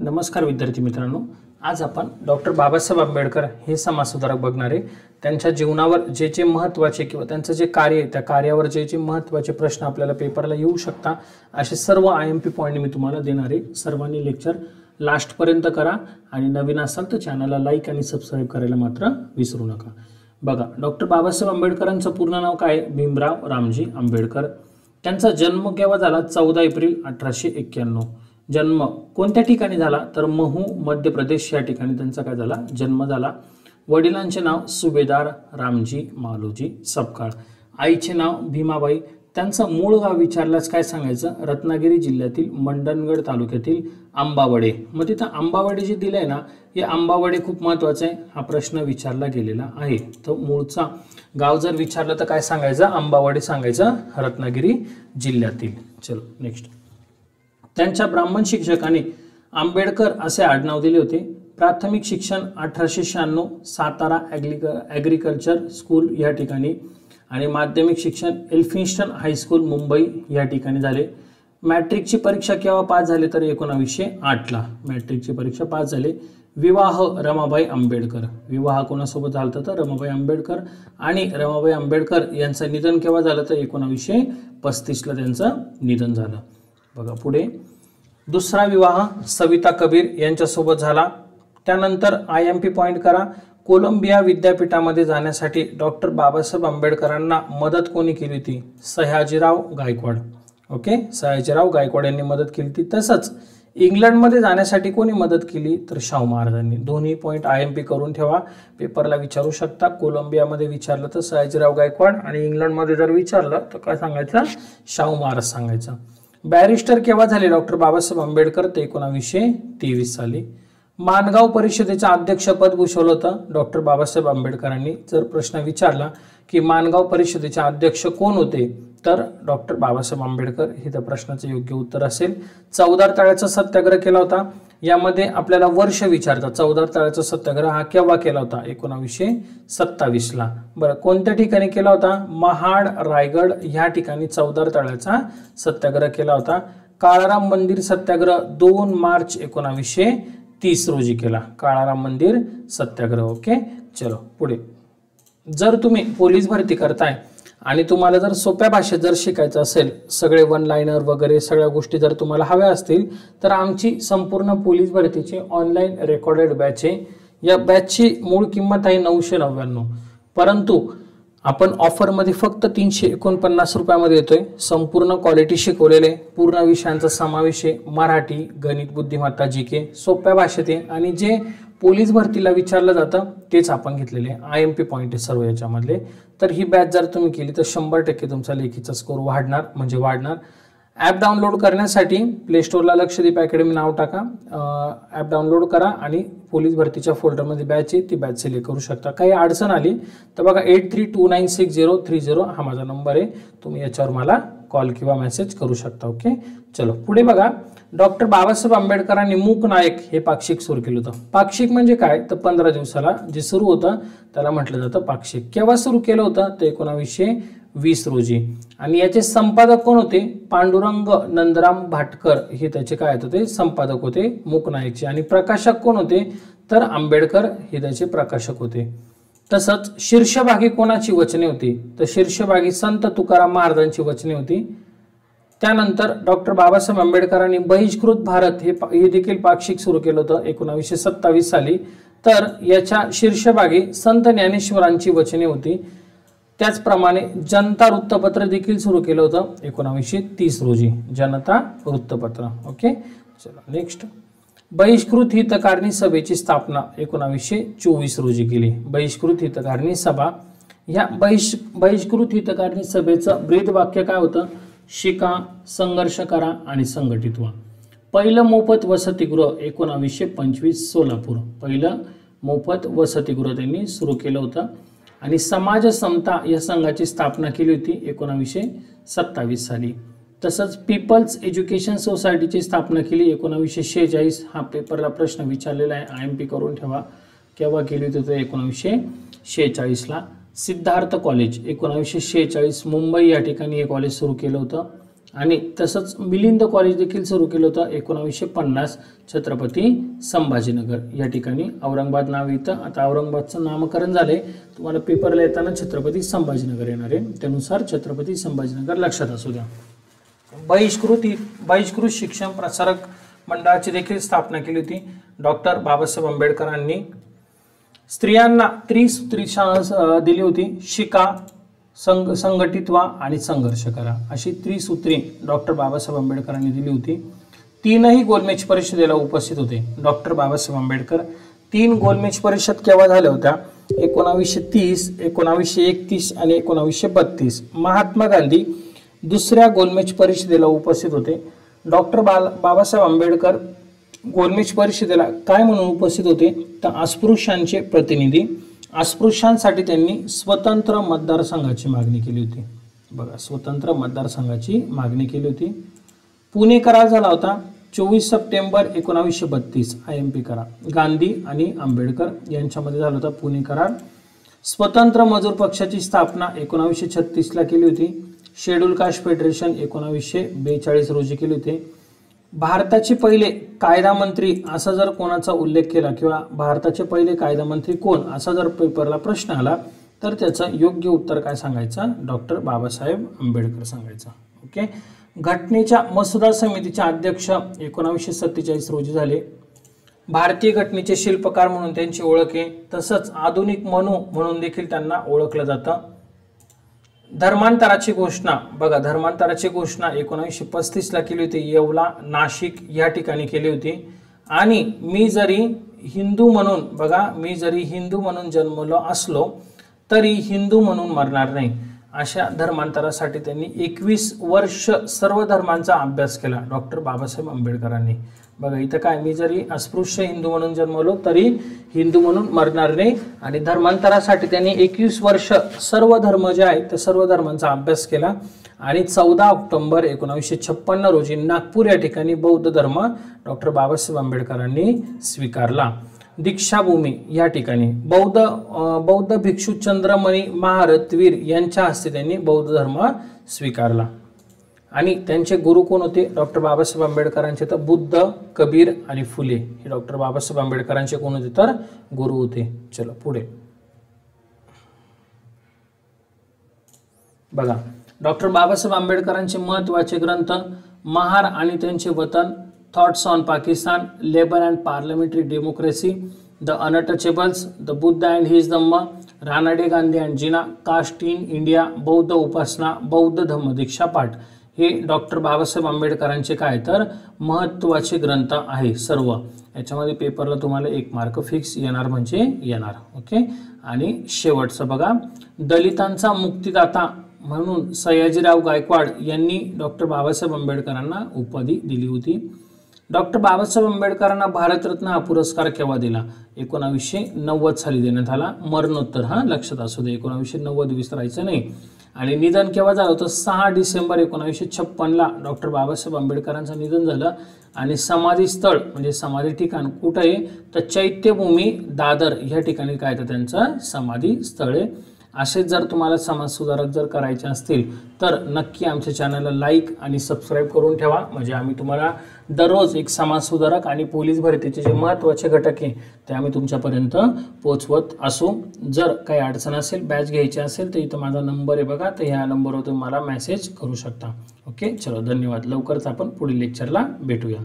नमस्कार विद्यार्थी मित्रांनो, आज आपण डॉक्टर बाबासाहेब आंबेडकर हे समाजसुधारक बघणार आहे। त्यांच्या जीवनावर जे महत्त्वाचे किंवा त्यांचं जे कार्य आहे त्या कार्यावर जे महत्त्वाचे प्रश्न आपल्याला पेपरला येऊ शकता असे सर्व आयएमपी पॉइंट मी तुम्हाला देणार आहे। सर्वांनी लेक्चर लास्ट पर्यंत करा आणि नवीन असाल तर चॅनलला लाईक आणि सबस्क्राइब करायला मात्र विसरू नका। बघा, डॉक्टर बाबासाहेब आंबेडकरांचं पूर्ण नाव काय? भीमराव रामजी आंबेडकर। त्यांचा जन्म केव्हा झाला? 14 एप्रिल 1891। जन्म कोणत्या ठिकाणी झाला? तर महू मध्य प्रदेश या ठिकाणी त्यांचा काय झाला? जन्म झाला। वडिलांचे नाव सुभेदार रामजी मालोजी सपकाळ। आईचे नाव भीमाबाई। त्यांचं मूळ गाव विचारल्यास काय सांगायचं? रत्नागिरी जिल्ह्यातील मंडणगड तालुक्यातील आंबावडे। मग तिथं आंबावडे जे दिलंय ना, हे आंबावडे खूप महत्त्वाचं आहे। हा प्रश्न विचारला गेलेला आहे। तर मूळचा गाव जर विचारलं तर काय सांगायचं? आंबावडे सांगायचं, रत्नागिरी जिल्ह्यातील। चलो नेक्स्ट। त्यांच्या ब्राह्मण शिक्षकांनी आंबेडकर असे आडनाव दिले होते। प्राथमिक शिक्षण 1896 सातारा ॲग्रिकल्चर स्कूल या ठिकाणी आणि माध्यमिक शिक्षण एल्फिन्स्टन हायस्कूल मुंबई या ठिकाणी झाले। मॅट्रिकची परीक्षा केव्हा पास झाले? तर 1908 ला मॅट्रिकची परीक्षा पास झाले। विवाह रमाबाई आंबेडकर। विवाह कोणासोबत झाला? तर रमाबाई आंबेडकर। आणि रमाबाई आंबेडकर यांचं निधन केव्हा झालं? तर 1935 ला त्यांचं निधन झालं। बघा पुढे, दुसरा विवाह सविता कबीर यांच्यासोबत झाला। त्यानंतर आयएमपी पॉइंट करा, कोलंबिया विद्यापीठामध्ये जाण्यासाठी डॉक्टर बाबासाहेब आंबेडकरांना मदत कोणी केली होती? सयाजीराव गायकवाड। ओके, सयाजीराव गायकवाड यांनी मदत केली होती। तसंच इंग्लंडमध्ये जाण्यासाठी कोणी मदत केली? तर शाहू महाराजांनी। दोन्ही पॉइंट आयएमपी करून ठेवा, पेपरला विचारू शकता। कोलंबियामध्ये विचारलं तर सयाजीराव गायकवाड आणि इंग्लंडमध्ये जर विचारलं तर काय सांगायचं? शाहू महाराज सांगायचं। बॅरिस्टर केव्हा झाले डॉक्टर बाबासाहेब आंबेडकर? ते 1923 साली। माणगाव परिषदेचे अध्यक्षपद भूषवलं होतं डॉक्टर बाबासाहेब आंबेडकरांनी। जर प्रश्न विचारला की माणगाव परिषदेचे अध्यक्ष कोण होते, तर डॉक्टर बाबासाहेब आंबेडकर हे त्या प्रश्नाचं योग्य उत्तर असेल। चौदार तळ्याचा सत्याग्रह केला होता। यामध्ये आपल्याला वर्ष विचारतात। चौदार तळ्याचा सत्याग्रह हा केव्हा केला होता? 1927 ला। बरं, कोणत्या ठिकाणी केला होता? महाड रायगड या ठिकाणी चौदार तळ्याचा सत्याग्रह केला होता। काळाराम मंदिर सत्याग्रह 2 मार्च 1930 रोजी केला। काळाराम मंदिर सत्याग्रह। ओके, चलो पुढे। जर तुम्ही पोलीस भरती करताय आणि तुम्हाला जर सोप्या भाषेत जर शिकायचं असेल, सगळे वन लाइनर वगैरे सगळ्या गोष्टी जर तुम्हाला हव्या असतील, तर आमची संपूर्ण पोलीस भरतीची ऑनलाईन रेकॉर्डेड बॅच आहे। या बॅचची मूळ किंमत आहे 999, परंतु आपण ऑफरमध्ये फक्त 349 रुपयामध्ये येतोय। संपूर्ण क्वालिटी शिकवलेले, पूर्ण विषयांचा समावेश आहे। मराठी, गणित, बुद्धिमत्ता, जीके सोप्या भाषेत आहे आणि जे पोलीस भरतीला विचारलं जातं तेच आपण घेतलेले आयएमपी पॉइंट आहे सर्व याच्यामधले। तर ही बॅच जर तुम्ही केली तर 100% तुमचा लेखीचा स्कोर वाढणार, म्हणजे वाढणार। ॲप डाउनलोड करण्यासाठी प्ले स्टोरला लक्षदीप अकॅडमी नाव टाका, ॲप डाउनलोड करा आणि पोलीस भरतीच्या फोल्डरमध्ये बॅच आहे ती बॅच सिलेक्ट करू शकता। काही अडचण आली तर बघा 83296030 हा माझा नंबर आहे, तुम्ही याच्यावर मला कॉल किंवा मेसेज करू शकता। ओके, चलो पुढे बघा। डॉक्टर बाबासाहेब आंबेडकरांनी मूक नायक हे पाक्षिक सुरू केलं होतं। पाक्षिक म्हणजे काय? तर 15 दिवसाला जे सुरू होतं त्याला म्हटलं जातं पाक्षिक। केव्हा सुरू केलं होतं? ते 1920 रोजी। आणि याचे संपादक कोण होते? पांडुरंग नंदराम भाटकर हे त्याचे काय होते? संपादक होते मूक नायकचे। आणि प्रकाशक कोण होते? तर आंबेडकर हे त्याचे प्रकाशक होते। तसंच शीर्षभागी कोणाची वचने होती? तर शीर्षभागी संत तुकाराम महाराजांची वचने होती। त्यानंतर डॉक्टर बाबासाहेब आंबेडकरांनी बहिष्कृत भारत हे देखील पाक्षिक सुरू केलं होतं 1927 साली। तर याच्या शीर्षभागी संत ज्ञानेश्वरांची वचने होती। त्याचप्रमाणे जनता वृत्तपत्र देखील सुरू केलं होतं 1930 रोजी, जनता वृत्तपत्र। ओके, चला नेक्स्ट। बहिष्कृत हितकारणी सभेची स्थापना 1924 रोजी केली। बहिष्कृत हितकारणी सभा, या बहिष्कृत हितकारणी सभेचं ब्रीद वाक्य काय होतं? शिका, संघर्ष करा आणि संघटित व्हा। पहिलं मोफत वसतिगृह 1925 सोलापूर। पहिलं मोफत वसतिगृह त्यांनी सुरू केलं होतं। आणि समाज समता या संघाची स्थापना केली होती 1927 साली। तसंच पीपल्स एज्युकेशन सोसायटीची स्थापना केली 1946। हा पेपरला प्रश्न विचारलेला आहे, आयएमपी करून ठेवा। केव्हा केली होती? तर 1946 ला। सिद्धार्थ कॉलेज 1946 मुंबई या ठिकाणी हे कॉलेज सुरू केलं होतं। आणि तसंच मिलिंद कॉलेज देखील सुरू केलं होतं 1950 छत्रपती संभाजीनगर या ठिकाणी. औरंगाबाद नाव येतं, आता औरंगाबादचं नामकरण झालंय. तुम्हाला पेपरला येताना छत्रपती संभाजीनगर येणार आहे, त्यानुसार छत्रपती संभाजीनगर लक्षात असू द्या. बहिष्कृत शिक्षण प्रसारक मंडळाची देखील स्थापना केली होती डॉक्टर बाबासाहेब आंबेडकरांनी. स्त्रियांना त्रिसूत्री शाळा दिली होती, शिका, संघटित व्हा आणि संघर्ष करा, अशी त्रिसूत्री डॉक्टर बाबासाहेब आंबेडकरांनी दिली होती. तीनही गोलमेज परिषदेला उपस्थित होते डॉक्टर बाबासाहेब आंबेडकर. 3 गोलमेज परिषद केव्हा झाल्या होत्या? 1930, 1931 आणि 1932. महात्मा गांधी दुसऱ्या गोलमेज परिषदेला उपस्थित होते. डॉक्टर बाबासाहेब आंबेडकर गोलमेज परिषदेला काय म्हणून उपस्थित होते? तर अस्पृश्यांचे प्रतिनिधी. अस्पृश्यांसाठी त्यांनी स्वतंत्र मतदारसंघाची मागणी केली होती. बघा, स्वतंत्र मतदारसंघाची मागणी केली होती. पुणे करार झाला होता 24 सप्टेंबर 1932. IMP करार गांधी आणि आंबेडकर यांच्यामध्ये झाला होता पुणे करार. स्वतंत्र मजूर पक्षाची स्थापना 1936 ला केली होती. शेड्यूल कास्ट फेडरेशन 1942 रोजी केले होते. भारताचे पहिले कायदा मंत्री असा जर कोणाचा उल्लेख केला किंवा भारताचे पहिले कायदा मंत्री कोण असा जर पेपरला प्रश्न आला तर त्याचं योग्य उत्तर काय सांगायचं? डॉक्टर बाबासाहेब आंबेडकर सांगायचं. ओके. घटनेच्या मसुदा समितीचे अध्यक्ष 1947 रोजी झाले. भारतीय घटनेचे शिल्पकार म्हणून त्यांची ओळख आहे. तसंच आधुनिक मनु म्हणून देखील त्यांना ओळखलं जातं. धर्मांतराची घोषणा, बघा, धर्मांतराची घोषणा 1935 ला केली होती. येवला, नाशिक या ठिकाणी केली होती. आणि मी जरी हिंदू म्हणून, बघा, मी जरी हिंदू म्हणून जन्मलो असलो तरी हिंदू म्हणून मरणार नाही, अशा धर्मांतरासाठी त्यांनी 21 वर्ष सर्व धर्मांचा अभ्यास केला डॉक्टर बाबासाहेब आंबेडकरांनी. बघा, इथं काय, मी जरी अस्पृश्य हिंदू म्हणून जन्मलो तरी हिंदू म्हणून मरणार नाही. आणि धर्मांतरासाठी त्यांनी 21 वर्ष सर्व धर्म जे आहेत त्या सर्व धर्मांचा अभ्यास केला. आणि 14 ऑक्टोबर 1956 रोजी नागपूर या ठिकाणी बौद्ध धर्म डॉक्टर बाबासाहेब आंबेडकरांनी स्वीकारला. दीक्षाभूमी या ठिकाणी बौद्ध भिक्षू चंद्रमणी महारथवीर यांच्या हस्ते त्यांनी बौद्ध धर्म स्वीकारला. आणि त्यांचे गुरु कोण होते? डॉक्टर बाबासाहेब आंबेडकरांचे तर बुद्ध, कबीर आणि फुले हे डॉक्टर बाबासाहेब आंबेडकरांचे कोण होते? तर गुरु होते. चलो पुढे बघा, डॉक्टर बाबासाहेब आंबेडकरांचे महत्त्वाचे ग्रंथ: महार आणि त्यांचे वतन, thoughts on Pakistan, labour and parliamentary democracy, the untouchables, the Buddha and his Dhamma, Ranade Gandhi and Jinnah, caste in India, बौद्ध उपासना, बौद्ध धम्मदीक्षा पाठ, हे डॉक्टर बाबासाहेब आंबेडकरांचे काय तर महत्त्वाचे ग्रंथ आहे सर्व. याच्यामध्ये पेपरला तुम्हाला 1 मार्क फिक्स येणार म्हणजे येणार. ओके. आणि शेवटचं बघा, दलितांचा मुक्तिदाता म्हणून सयाजीराव गायकवाड यांनी डॉक्टर बाबासाहेब आंबेडकरांना उपाधी दिली होती. डॉक्टर बाबासाहेब आंबेडकरांना भारतरत्न हा पुरस्कार केव्हा दिला? 1990 साली देण्यात आला. मरणोत्तर, हा लक्षात असू दे, 1990 विसरायचं नाही. आणि निधन केव्हा झालं होतं? 6 डिसेंबर 1956 ला डॉक्टर बाबासाहेब आंबेडकरांचं निधन झालं. आणि समाधी स्थळ म्हणजे समाधी ठिकाण कुठं आहे? तर चैत्यभूमी दादर या ठिकाणी काय तर त्यांचं समाधी स्थळ आहे. असेच जर तुम्हाला समाजसुधारक जर करायचे असतील तर नक्की आमच्या चॅनलला लाईक आणि सबस्क्राईब करून ठेवा. म्हणजे आम्ही तुम्हाला दररोज एक समाजसुधारक आणि पोलीस भरतीचे जे महत्त्वाचे घटक आहे ते आम्ही तुमच्यापर्यंत पोचवत असू. जर काही अडचण असेल, बॅच घ्यायची असेल तर इथं माझा नंबर आहे बघा, तर ह्या नंबरवर तुम्ही मला मेसेज करू शकता. ओके. चलो, धन्यवाद. लवकरच आपण पुढील लेक्चरला भेटूया.